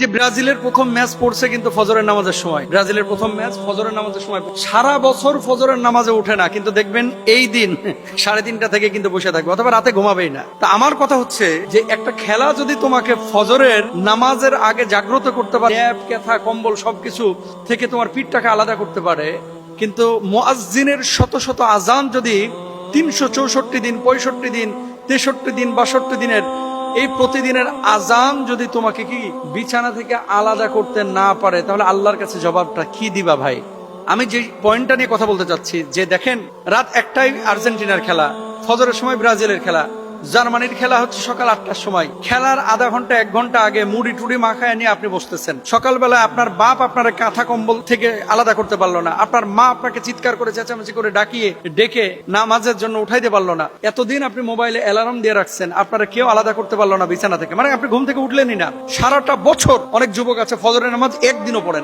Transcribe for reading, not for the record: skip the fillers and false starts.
যে ব্রাজিলের প্রথম ম্যাচ পড়ছে কিন্তু ফজরের নামাজের সময়, ব্রাজিলের প্রথম ম্যাচ ফজরের নামাজের সময়। সারা বছর ফজরের নামাজে ওঠে না, কিন্তু দেখবেন এই দিন 3:30 থেকে কিন্তু বসে থাকবে, অথবা রাতে ঘুমাবেই না। তা আমার কথা হচ্ছে যে একটা খেলা যদি তোমাকে ফজরের নামাজের আগে জাগ্রত করতে পারে, ল্যাপ কেথা কম্বল সবকিছু থেকে তোমার পিঠটাকে আলাদা করতে পারে, কিন্তু মুয়াজ্জিনের শত শত আজান যদি 364 দিন, 65 দিন, 63 দিন, 62 দিনের এই প্রতিদিনের আজান যদি তোমাকে কি বিছানা থেকে আলাদা করতে না পারে, তাহলে আল্লাহর কাছে জবাবটা কি দিবা ভাই? আমি যে পয়েন্টটা নিয়ে কথা বলতে চাচ্ছি, যে দেখেন রাত 1টায় আর্জেন্টিনার খেলা, ফজরের সময় ব্রাজিলের খেলা, জার্মানির খেলা হচ্ছে সকাল 8টার সময়। খেলার আধা ঘন্টা 1 ঘন্টা আগে মুড়ি টুড়ি মাখায় নিয়ে আপনি বসতেছেন। সকালবেলা আপনার বাপ আপনার কাঁথা কম্বল থেকে আলাদা করতে পারলো না, আপনার মা আপনাকে চিৎকার করে চেঁচামেচি করে ডেকে নামাজের জন্য উঠাইতে পারলো না। এতদিন আপনি মোবাইলে অ্যালার্ম দিয়ে রাখছেন, আপনারা কেউ আলাদা করতে পারলো না বিছানা থেকে, মানে আপনি ঘুম থেকে উঠলেনই না। সারাটা বছর অনেক যুবক আছে ফজরের নামাজ একদিনও পড়েন।